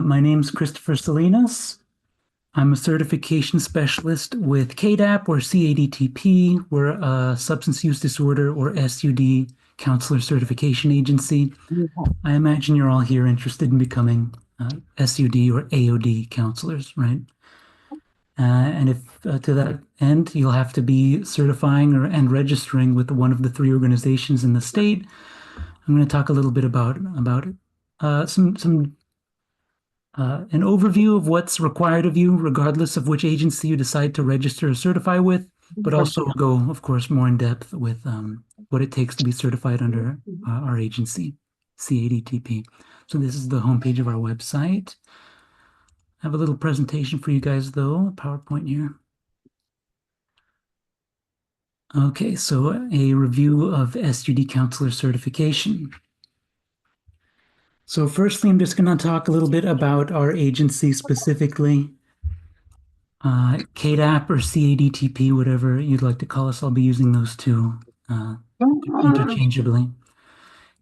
My name's Christopher Salinas. I'm a certification specialist with CADAP or CADTP. We're a substance use disorder or SUD counselor certification agency. I imagine you're all here interested in becoming SUD or AOD counselors, right? And if to that end, you'll have to be certifying and registering with one of the three organizations in the state. I'm going to talk a little bit about some an overview of what's required of you, regardless of which agency you decide to register or certify with, but also go, of course, more in depth with what it takes to be certified under our agency, CADTP. So this is the homepage of our website. I have a little presentation for you guys, though, a PowerPoint here. Okay, so a review of SUD counselor certification. So firstly, I'm just going to talk a little bit about our agency specifically. CADAP or CADTP, whatever you'd like to call us. I'll be using those two interchangeably.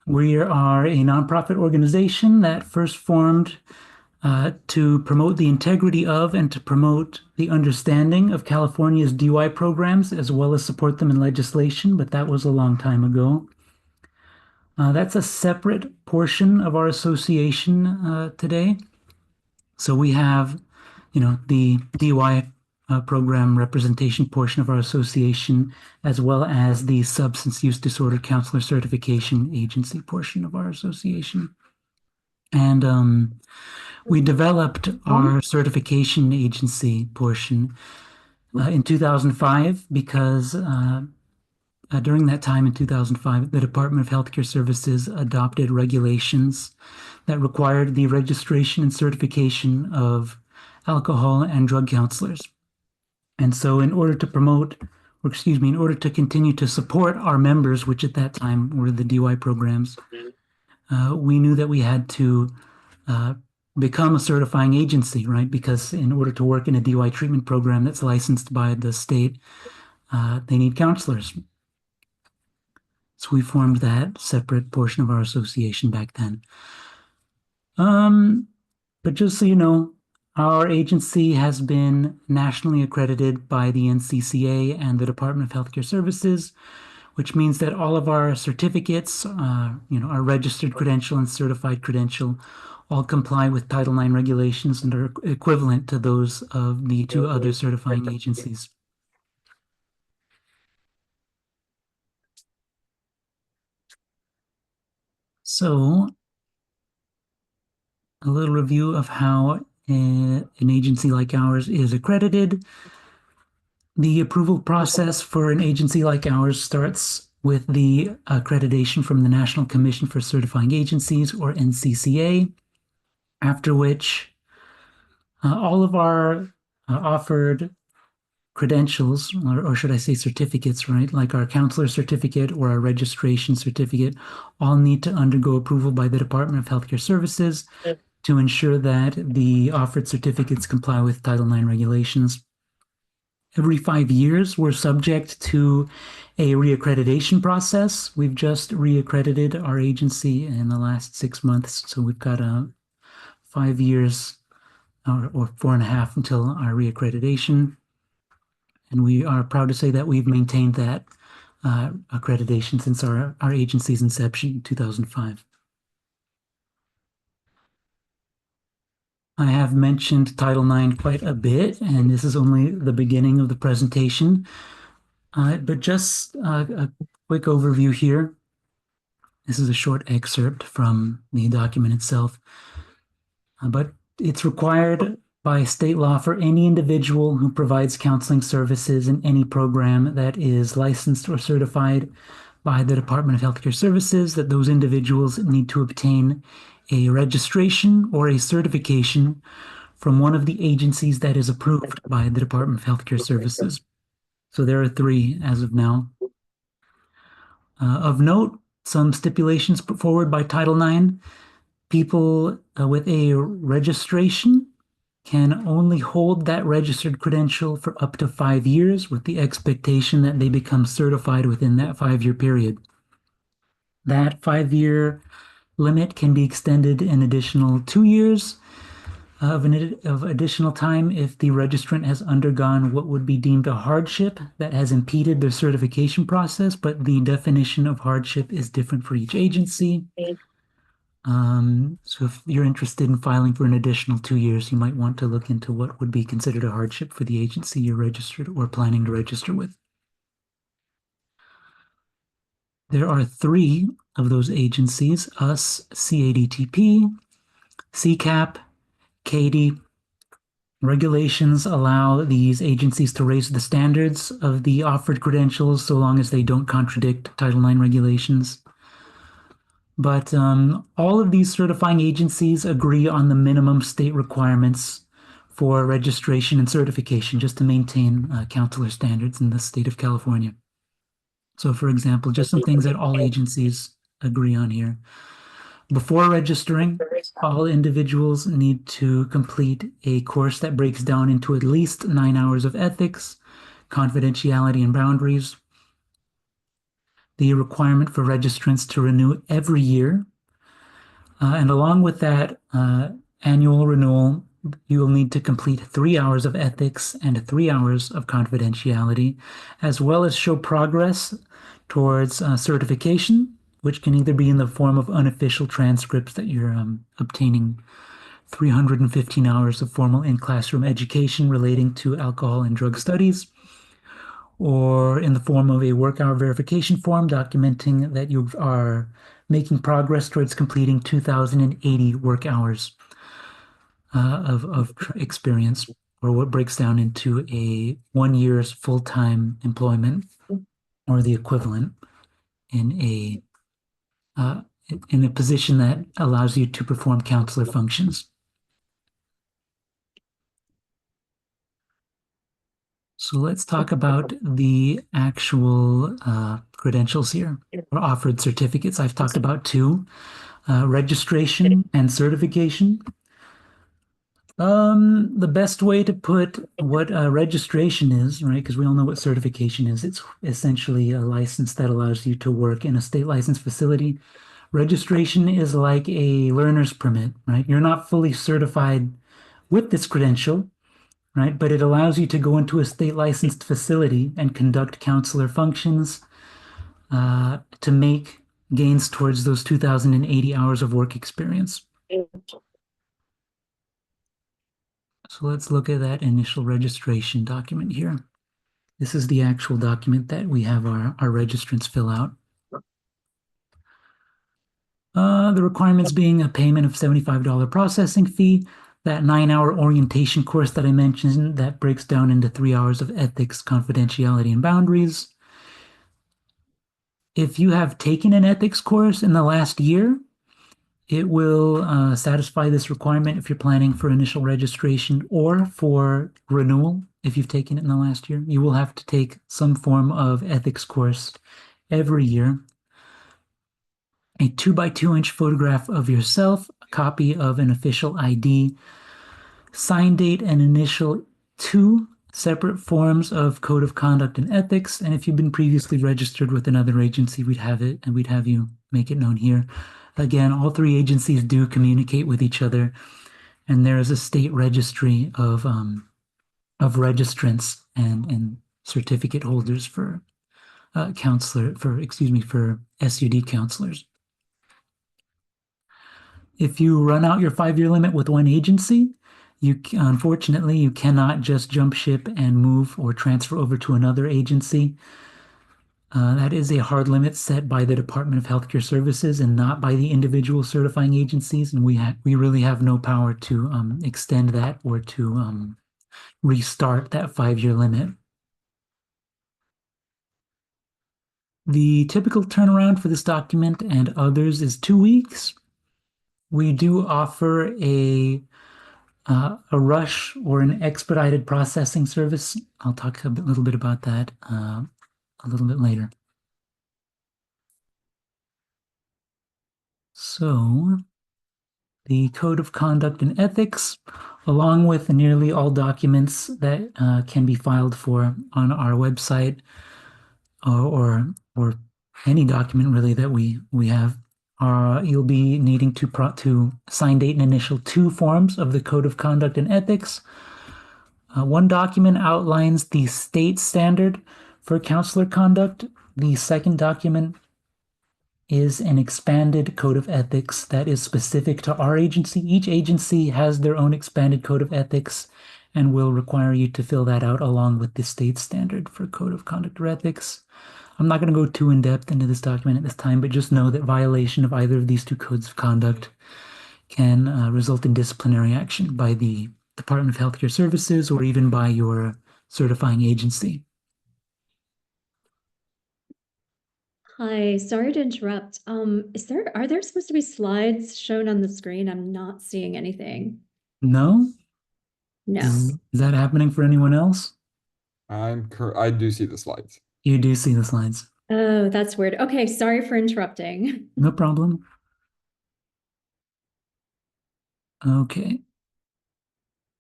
We are a nonprofit organization that first formed to promote the integrity of and to promote the understanding of California's DUI programs, as well as support them in legislation, but that was a long time ago. That's a separate portion of our association today. So we have, the DUI program representation portion of our association, as well as the substance use disorder counselor certification agency portion of our association. And we developed our certification agency portion in 2005 because during that time in 2005, the Department of Healthcare Services adopted regulations that required the registration and certification of alcohol and drug counselors. And so in order to promote, or excuse me, in order to continue to support our members, which at that time were the DUI programs, we knew that we had to become a certifying agency, right? Because in order to work in a DUI treatment program that's licensed by the state, they need counselors. So we formed that separate portion of our association back then. But just so you know, our agency has been nationally accredited by the NCCA and the Department of Healthcare Services, which means that all of our certificates, our registered credential and certified credential, all comply with Title IX regulations and are equivalent to those of the two other certifying agencies. So, a little review of how an agency like ours is accredited. The approval process for an agency like ours starts with the accreditation from the National Commission for Certifying Agencies, or NCCA, after which all of our offered credentials, or should I say certificates, right? Like our counselor certificate or our registration certificate, all need to undergo approval by the Department of Healthcare Services to ensure that the offered certificates comply with Title IX regulations. Every 5 years, we're subject to a reaccreditation process. We've just reaccredited our agency in the last 6 months, so we've got 5 years or 4.5 until our reaccreditation. And we are proud to say that we've maintained that accreditation since our agency's inception in 2005. I have mentioned Title IX quite a bit, and this is only the beginning of the presentation. But just a quick overview here. This is a short excerpt from the document itself. But it's required by state law for any individual who provides counseling services in any program that is licensed or certified by the Department of Healthcare Services that those individuals need to obtain a registration or a certification from one of the agencies that is approved by the Department of Healthcare Services. So there are 3 as of now. Of note, some stipulations put forward by Title IX. People with a registration can only hold that registered credential for up to 5 years with the expectation that they become certified within that 5-year period. That 5-year limit can be extended an additional 2 years of additional time if the registrant has undergone what would be deemed a hardship that has impeded their certification process, but the definition of hardship is different for each agency. So if you're interested in filing for an additional 2 years, you might want to look into what would be considered a hardship for the agency you're registered or planning to register with. There are 3 of those agencies: US, CADTP, CCAP, CADE. Regulations allow these agencies to raise the standards of the offered credentials so long as they don't contradict Title IX regulations. But all of these certifying agencies agree on the minimum state requirements for registration and certification just to maintain counselor standards in the state of California. So, for example, just some things that all agencies agree on here. Before registering, all individuals need to complete a course that breaks down into at least 9 hours of ethics, confidentiality, and boundaries. The requirement for registrants to renew every year. And along with that annual renewal, you will need to complete 3 hours of ethics and 3 hours of confidentiality, as well as show progress towards certification, which can either be in the form of unofficial transcripts that you're obtaining 315 hours of formal in-classroom education relating to alcohol and drug studies, or in the form of a work hour verification form documenting that you are making progress towards completing 2,080 work hours of experience, or what breaks down into a 1 year's full-time employment or the equivalent in a position that allows you to perform counselor functions. So let's talk about the actual credentials here, or offered certificates. I've talked about 2, registration and certification. The best way to put what registration is, right? Because we all know what certification is. It's essentially a license that allows you to work in a state licensed facility. Registration is like a learner's permit, right? You're not fully certified with this credential, right? But it allows you to go into a state licensed facility and conduct counselor functions to make gains towards those 2,080 hours of work experience. So let's look at that initial registration document here. This is the actual document that we have our registrants fill out. The requirements being a payment of $75 processing fee, that 9-hour orientation course that I mentioned that breaks down into 3 hours of ethics, confidentiality, and boundaries. If you have taken an ethics course in the last year, it will satisfy this requirement if you're planning for initial registration or for renewal. If you've taken it in the last year, you will have to take some form of ethics course every year. A 2x2-inch photograph of yourself, a copy of an official ID, sign date and initial 2 separate forms of code of conduct and ethics. And if you've been previously registered with another agency, we'd have it and we'd have you make it known here. Again, all 3 agencies do communicate with each other, and there is a state registry of registrants and certificate holders for for SUD counselors. If you run out your 5-year limit with one agency, unfortunately, you cannot just jump ship and move or transfer over to another agency. That is a hard limit set by the Department of Healthcare Services and not by the individual certifying agencies. And we really have no power to extend that or to restart that 5-year limit. The typical turnaround for this document and others is 2 weeks. We do offer a rush or an expedited processing service. I'll talk a little bit about that a little bit later. So the Code of Conduct and Ethics, along with nearly all documents that can be filed for on our website or any document really that we have, you'll be needing to sign, date, and initial two forms of the Code of Conduct and Ethics. One document outlines the state standard for counselor conduct. The second document is an expanded code of ethics that is specific to our agency. Each agency has their own expanded code of ethics and will require you to fill that out along with the state standard for code of conduct or ethics. I'm not going to go too in depth into this document at this time, but just know that violation of either of these two codes of conduct can result in disciplinary action by the Department of Healthcare Services or even by your certifying agency. Hi, sorry to interrupt. Are there supposed to be slides shown on the screen? I'm not seeing anything. No? No. Is that happening for anyone else? I do see the slides. You do see the slides. Oh, that's weird. Okay, sorry for interrupting. No problem. Okay.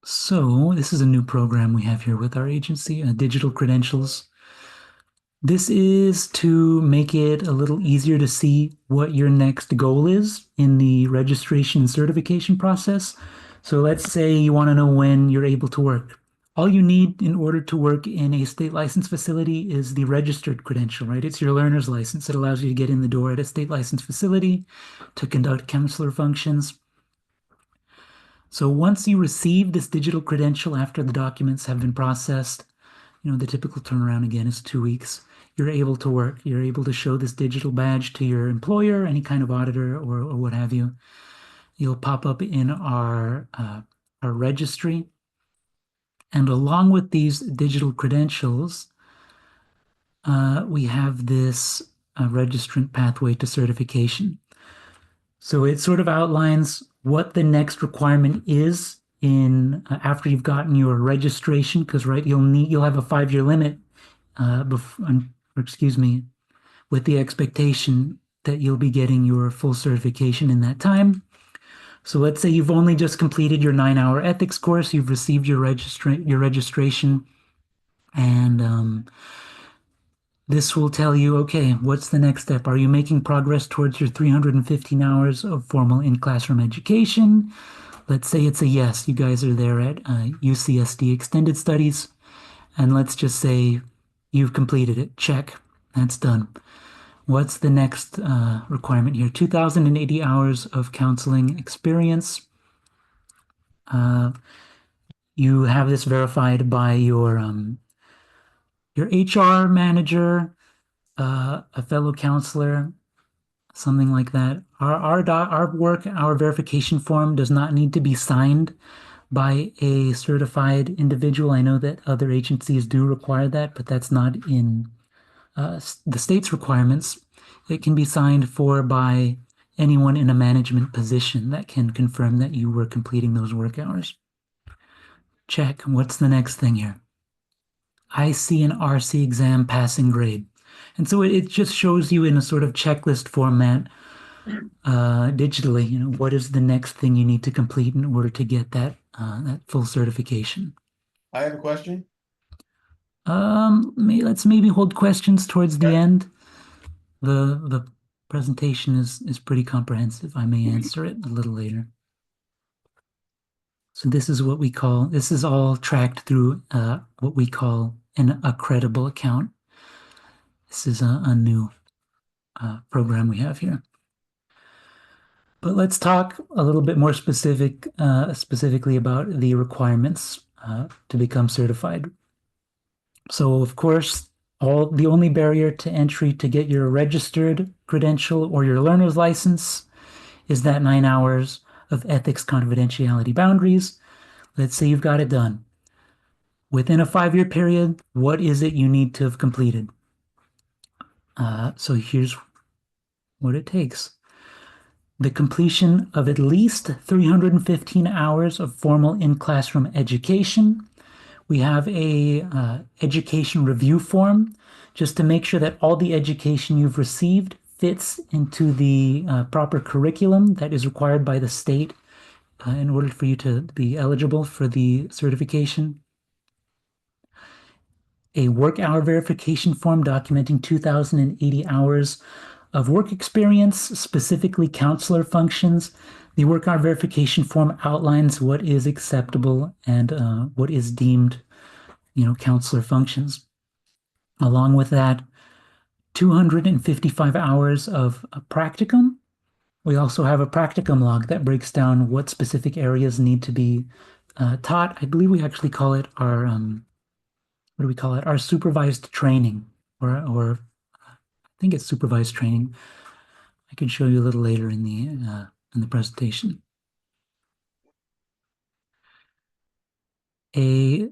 So this is a new program we have here with our agency, Digital Credentials. This is to make it a little easier to see what your next goal is in the registration and certification process. So let's say you want to know when you're able to work. All you need in order to work in a state license facility is the registered credential, right? It's your learner's license. It allows you to get in the door at a state license facility to conduct counselor functions. So once you receive this digital credential after the documents have been processed, the typical turnaround again is 2 weeks. You're able to work. You're able to show this digital badge to your employer, any kind of auditor or what have you. You'll pop up in our registry. And along with these digital credentials, we have this registrant pathway to certification. So it sort of outlines what the next requirement is in after you've gotten your registration, because you'll have a 5-year limit with the expectation that you'll be getting your full certification in that time. So let's say you've only just completed your 9-hour ethics course, you've received your registration, and this will tell you, okay, what's the next step? Are you making progress towards your 315 hours of formal in-classroom education? Let's say it's a yes. You guys are there at UCSD Extended Studies, and let's just say you've completed it. Check. That's done. What's the next requirement here? 2,080 hours of counseling experience. You have this verified by your HR manager, a fellow counselor, something like that. Our verification form does not need to be signed by a certified individual. I know that other agencies do require that, but that's not in the state's requirements. It can be signed for by anyone in a management position that can confirm that you were completing those work hours. Check. What's the next thing here? IC and RC exam passing grade. And so it just shows you in a sort of checklist format digitally, what is the next thing you need to complete in order to get that full certification. I have a question. Let's maybe hold questions towards the Okay. end. The presentation is pretty comprehensive. I may answer it a little later. So this is all tracked through what we call a credible account. This is a new program we have here. But let's talk a little bit more specifically about the requirements to become certified. So of course, the only barrier to entry to get your registered credential or your learner's license is that 9 hours of ethics confidentiality boundaries. Let's say you've got it done. Within a 5-year period, what is it you need to have completed? So here's what it takes. The completion of at least 315 hours of formal in-classroom education. We have a education review form just to make sure that all the education you've received fits into the proper curriculum that is required by the state in order for you to be eligible for the certification. A work hour verification form documenting 2,080 hours of work experience, specifically counselor functions. The work hour verification form outlines what is acceptable and what is deemed, counselor functions. Along with that, 255 hours of a practicum. We also have a practicum log that breaks down what specific areas need to be taught. I believe we actually call it our what do we call it? Our supervised training, or I think it's supervised training. I can show you a little later in the presentation. A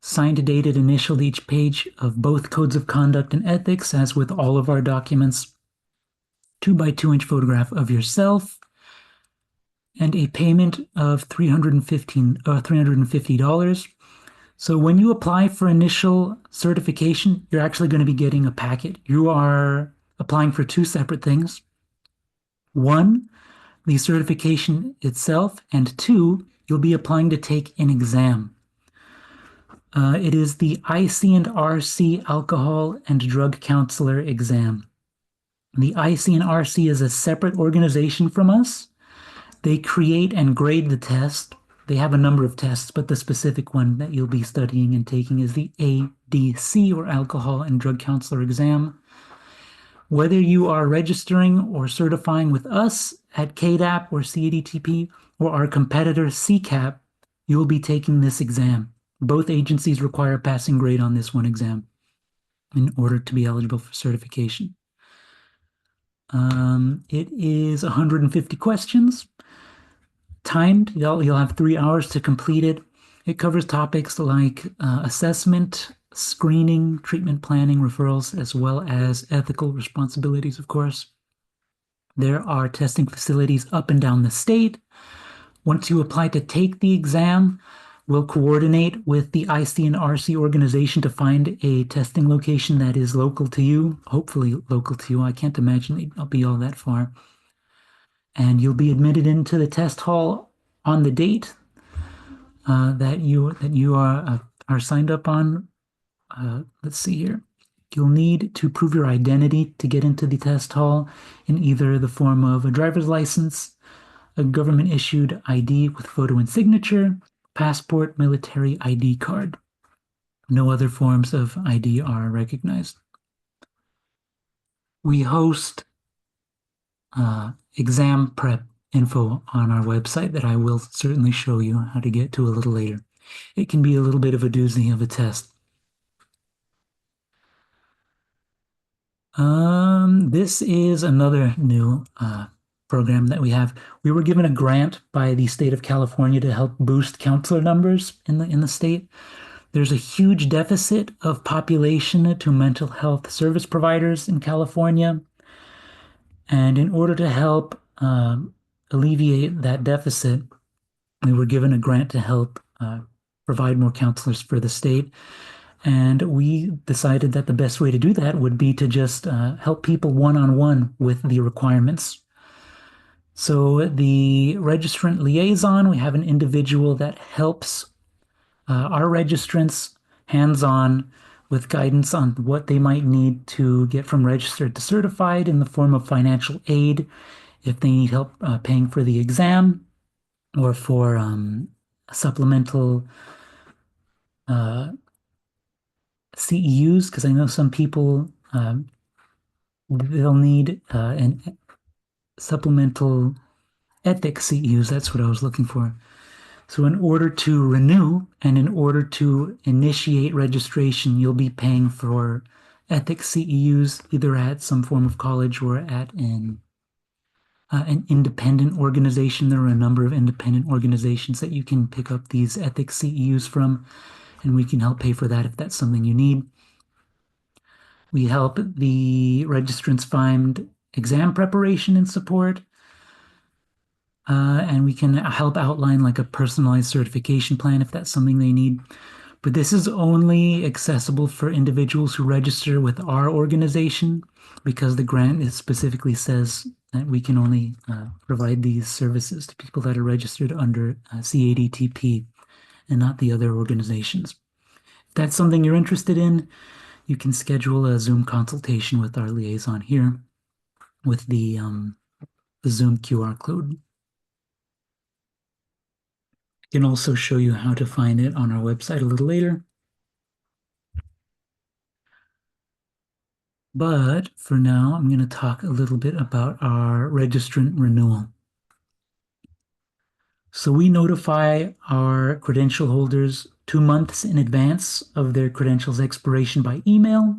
signed, dated, initialed each page of both codes of conduct and ethics, as with all of our documents. 2 by 2 inch photograph of yourself, and a payment of $350. So when you apply for initial certification, you're actually going to be getting a packet. You are applying for 2 separate things. 1, the certification itself, and 2, you'll be applying to take an exam. It is the IC and RC Alcohol and Drug Counselor exam. The IC and RC is a separate organization from us. They create and grade the test. They have a number of tests, but the specific one that you'll be studying and taking is the ADC, or Alcohol and Drug Counselor exam. Whether you are registering or certifying with us at CADAP or CADTP or our competitor CCAP, you will be taking this exam. Both agencies require a passing grade on this one exam in order to be eligible for certification. It is 150 questions, timed. You'll have 3 hours to complete it. It covers topics like assessment, screening, treatment planning, referrals, as well as ethical responsibilities, of course. There are testing facilities up and down the state. Once you apply to take the exam, we'll coordinate with the IC and RC organization to find a testing location that is local to you, hopefully local to you. I can't imagine they'll be all that far. And you'll be admitted into the test hall on the date that you are signed up on. Let's see here. You'll need to prove your identity to get into the test hall in either the form of a driver's license, a government-issued ID with photo and signature, passport, military ID card. No other forms of ID are recognized. We host exam prep info on our website that I will certainly show you how to get to a little later. It can be a little bit of a doozy of a test. This is another new program that we have. We were given a grant by the state of California to help boost counselor numbers in the state. There's a huge deficit of population to mental health service providers in California. And in order to help alleviate that deficit, we were given a grant to help provide more counselors for the state. And we decided that the best way to do that would be to just help people one-on-one with the requirements. So the registrant liaison, we have an individual that helps our registrants hands-on with guidance on what they might need to get from registered to certified in the form of financial aid, if they need help paying for the exam, or for supplemental CEUs, because I know some people they'll need an supplemental ethics CEUs. That's what I was looking for. So in order to renew and in order to initiate registration, you'll be paying for ethics CEUs either at some form of college or at an independent organization. There are a number of independent organizations that you can pick up these ethics CEUs from, and we can help pay for that if that's something you need. We help the registrants find exam preparation and support, and we can help outline like a personalized certification plan if that's something they need. But this is only accessible for individuals who register with our organization, because the grant specifically says that we can only provide these services to people that are registered under CADTP and not the other organizations. If that's something you're interested in, you can schedule a Zoom consultation with our liaison here. with the Zoom QR code. I can also show you how to find it on our website a little later. But for now, I'm going to talk a little bit about our registrant renewal. So we notify our credential holders 2 months in advance of their credentials expiration by email.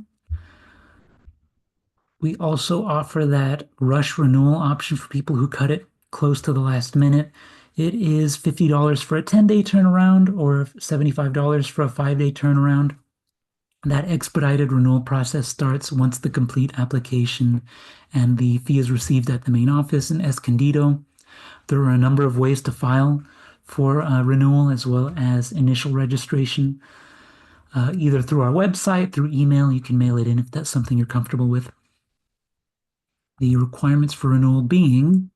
We also offer that rush renewal option for people who cut it close to the last minute. It is $50 for a 10-day turnaround or $75 for a 5-day turnaround. That expedited renewal process starts once the complete application and the fee is received at the main office in Escondido. There are a number of ways to file for renewal as well as initial registration, either through our website, through email. You can mail it in if that's something you're comfortable with. The requirements for renewal being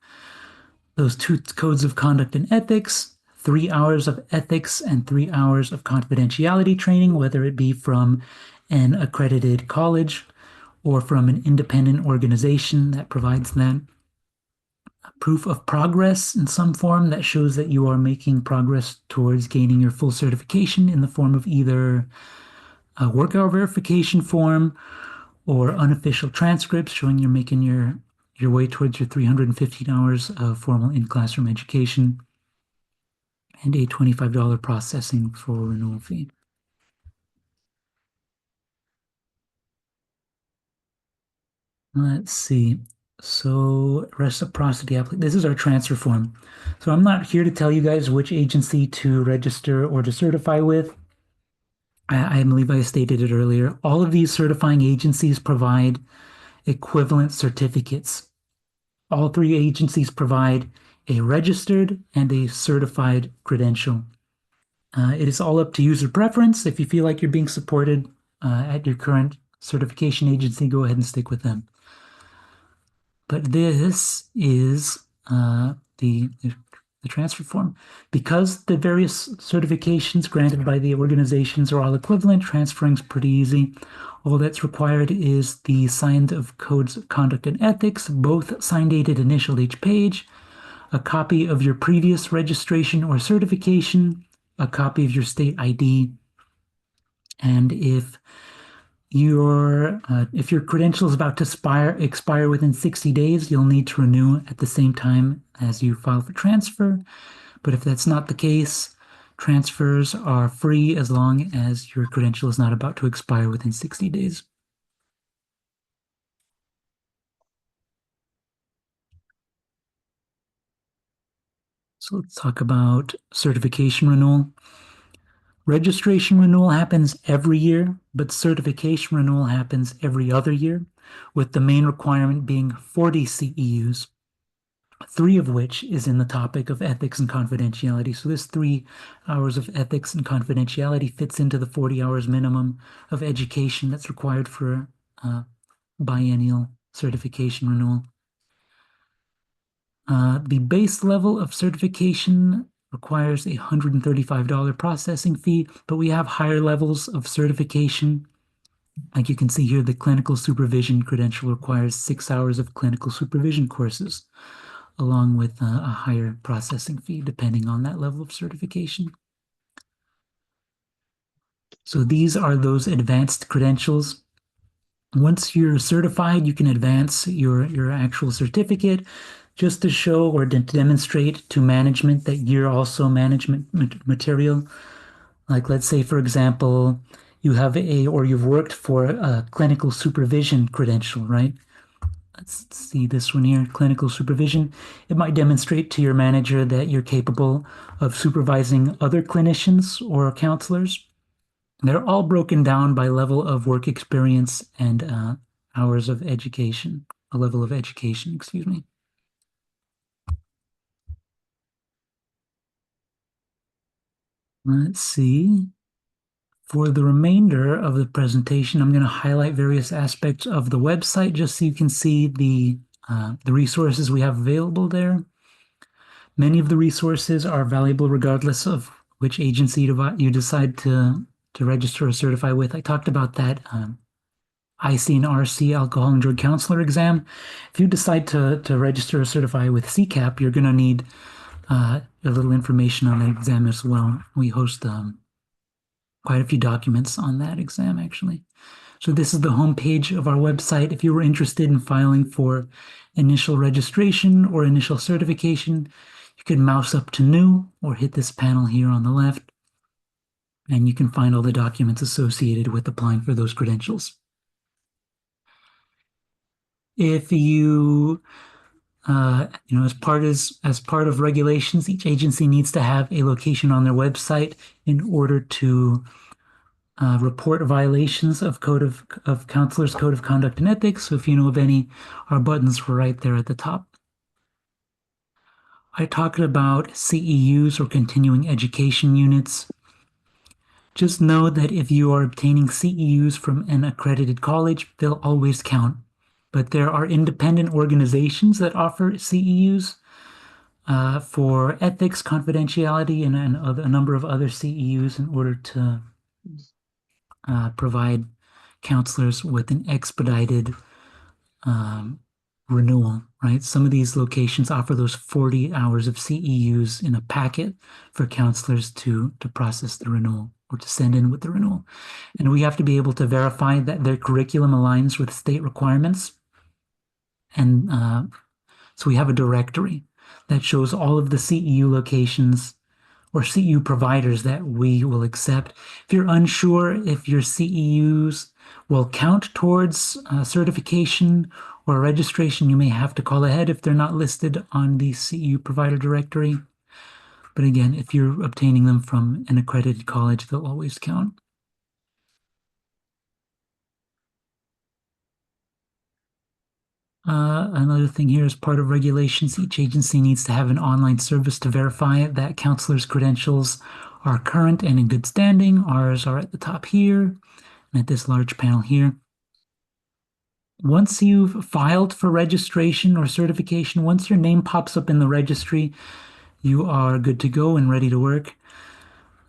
those 2 codes of conduct and ethics, 3 hours of ethics and 3 hours of confidentiality training, whether it be from an accredited college or from an independent organization that provides that. Proof of progress in some form that shows that you are making progress towards gaining your full certification in the form of either a work hour verification form or unofficial transcripts showing you're making your way towards your 315 hours of formal in-classroom education, and a $25 processing for renewal fee. Let's see. So reciprocity application. This is our transfer form. So I'm not here to tell you guys which agency to register or to certify with. I believe I stated it earlier. All of these certifying agencies provide equivalent certificates. All 3 agencies provide a registered and a certified credential. It is all up to user preference. If you feel like you're being supported at your current certification agency, go ahead and stick with them. But this is the transfer form. Because the various certifications granted by the organizations are all equivalent, transferring is pretty easy. All that's required is the signed of codes of conduct and ethics, both signed, dated, initialed each page, a copy of your previous registration or certification, a copy of your state ID, and if your credential is about to expire within 60 days, you'll need to renew at the same time as you file for transfer. But if that's not the case, transfers are free as long as your credential is not about to expire within 60 days. So let's talk about certification renewal. Registration renewal happens every year, but certification renewal happens every other year, with the main requirement being 40 CEUs, 3 of which is in the topic of ethics and confidentiality. So this 3 hours of ethics and confidentiality fits into the 40 hours minimum of education that's required for biennial certification renewal. The base level of certification requires a $135 processing fee, but we have higher levels of certification. Like you can see here, the clinical supervision credential requires 6 hours of clinical supervision courses, along with a higher processing fee, depending on that level of certification. So these are those advanced credentials. Once you're certified, you can advance your actual certificate just to show or to demonstrate to management that you're also management material. Like let's say, for example, you've worked for a clinical supervision credential, right? Let's see this one here, clinical supervision. It might demonstrate to your manager that you're capable of supervising other clinicians or counselors. They're all broken down by level of work experience and hours of education, a level of education, excuse me. Let's see. For the remainder of the presentation, I'm going to highlight various aspects of the website just so you can see the resources we have available there. Many of the resources are valuable regardless of which agency you decide to register or certify with. I talked about that IC and RC alcohol and drug counselor exam. If you decide to register or certify with CCAP, you're going to need a little information on the exam as well. We host quite a few documents on that exam, actually. So this is the homepage of our website. If you were interested in filing for initial registration or initial certification, you could mouse up to new or hit this panel here on the left, and you can find all the documents associated with applying for those credentials. If you as part of regulations, each agency needs to have a location on their website in order to report violations of Counselor's Code of Conduct and Ethics. So if you know of any, our buttons were right there at the top. I talked about CEUs or continuing education units. Just know that if you are obtaining CEUs from an accredited college, they'll always count. But there are independent organizations that offer CEUs for ethics, confidentiality, and a number of other CEUs in order to provide counselors with an expedited renewal, right? Some of these locations offer those 40 hours of CEUs in a packet for counselors to process the renewal or to send in with the renewal. And we have to be able to verify that their curriculum aligns with state requirements. And so we have a directory that shows all of the CEU locations or CEU providers that we will accept. If you're unsure if your CEUs will count towards certification or registration, you may have to call ahead if they're not listed on the CEU provider directory. But again, if you're obtaining them from an accredited college, they'll always count. Another thing here, as part of regulations, each agency needs to have an online service to verify that counselors' credentials are current and in good standing. Ours are at the top here and at this large panel here. Once you've filed for registration or certification, once your name pops up in the registry, you are good to go and ready to work.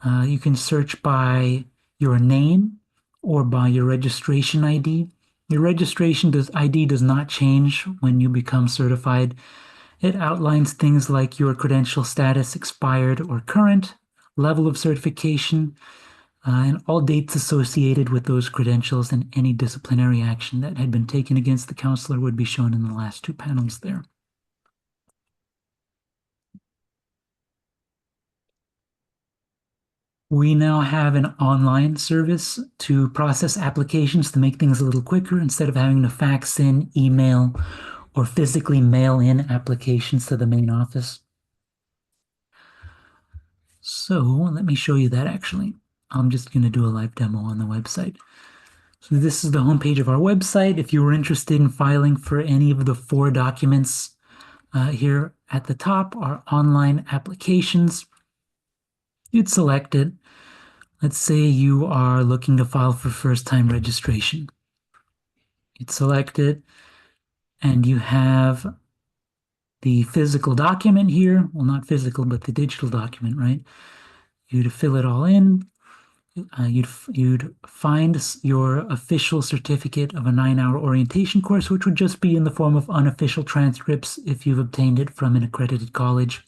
You can search by your name or by your registration ID. Your registration ID does not change when you become certified. It outlines things like your credential status, expired or current, level of certification, and all dates associated with those credentials, and any disciplinary action that had been taken against the counselor would be shown in the last two panels there. We now have an online service to process applications to make things a little quicker instead of having to fax in, email, or physically mail in applications to the main office. So let me show you that actually. I'm just going to do a live demo on the website. So this is the homepage of our website. If you were interested in filing for any of the 4 documents here at the top, our online applications, you'd select it. Let's say you are looking to file for first-time registration. You'd select it, and you have the physical document here. Well, not physical, but the digital document, right? You'd fill it all in. You'd find your official certificate of a 9-hour orientation course, which would just be in the form of unofficial transcripts if you've obtained it from an accredited college.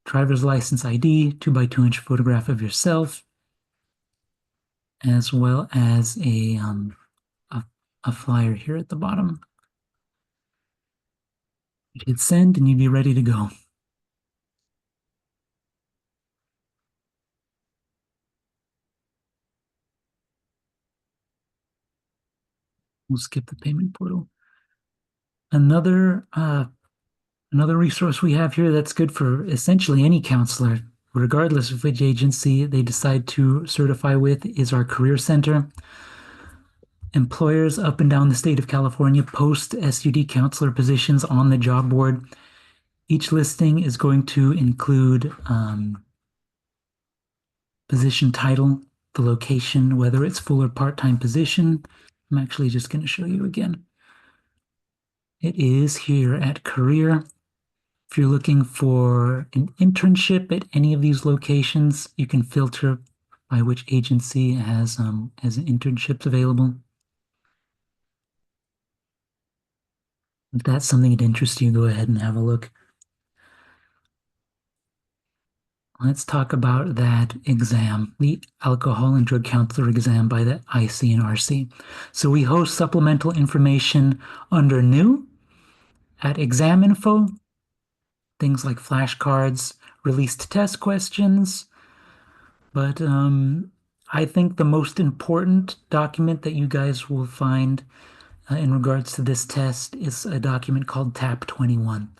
Driver's license ID, 2x2-inch photograph of yourself, as well as a flyer here at the bottom. You'd hit send and you'd be ready to go. We'll skip the payment portal. Another resource we have here that's good for essentially any counselor, regardless of which agency they decide to certify with, is our Career Center. Employers up and down the state of California post SUD counselor positions on the job board. Each listing is going to include position title, the location, whether it's full or part-time position. I'm actually just going to show you again. It is here at Career. If you're looking for an internship at any of these locations, you can filter by which agency has internships available. If that's something that interests you, go ahead and have a look. Let's talk about that exam, the Alcohol and Drug Counselor exam by the ICNRC. So we host supplemental information under New at Exam Info, things like flashcards, released test questions. But I think the most important document that you guys will find in regards to this test is a document called TAP 21.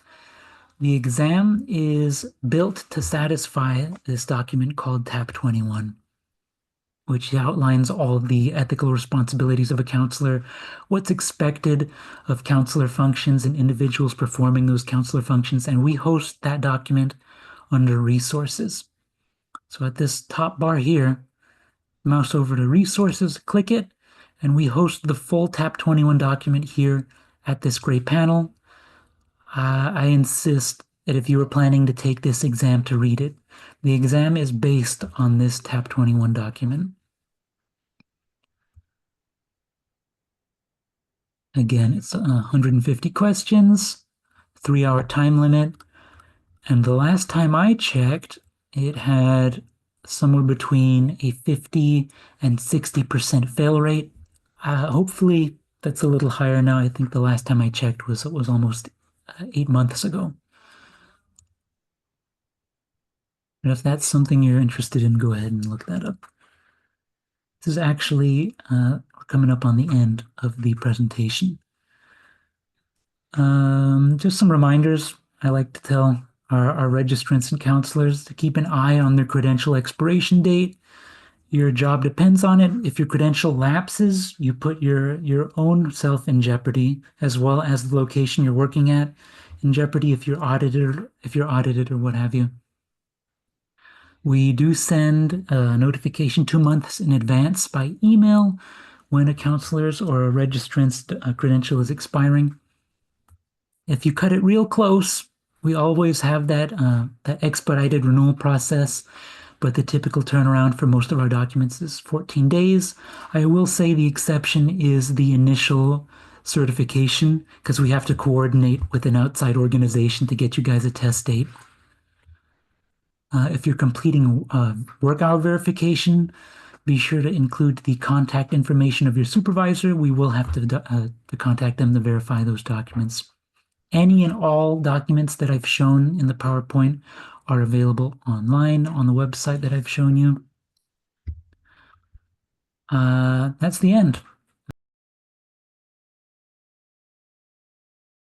The exam is built to satisfy this document called TAP 21, which outlines all the ethical responsibilities of a counselor, what's expected of counselor functions and individuals performing those counselor functions, and we host that document under Resources. So at this top bar here, mouse over to Resources, click it, and we host the full TAP 21 document here at this gray panel. I insist that if you were planning to take this exam to read it, the exam is based on this TAP 21 document. Again, it's 150 questions, 3-hour time limit, and the last time I checked, it had somewhere between a 50 and 60% fail rate. Hopefully that's a little higher now. I think the last time I checked was almost 8 months ago. But if that's something you're interested in, go ahead and look that up. This is actually coming up on the end of the presentation. Just some reminders I like to tell our registrants and counselors to keep an eye on their credential expiration date. Your job depends on it. If your credential lapses, you put your own self in jeopardy, as well as the location you're working at in jeopardy if you're audited or what have you. We do send a notification 2 months in advance by email when a counselor's or a registrant's credential is expiring. If you cut it real close, we always have that expedited renewal process, but the typical turnaround for most of our documents is 14 days. I will say the exception is the initial certification, because we have to coordinate with an outside organization to get you guys a test date. If you're completing work hour verification, be sure to include the contact information of your supervisor. We will have to contact them to verify those documents. Any and all documents that I've shown in the PowerPoint are available online on the website that I've shown you. That's the end.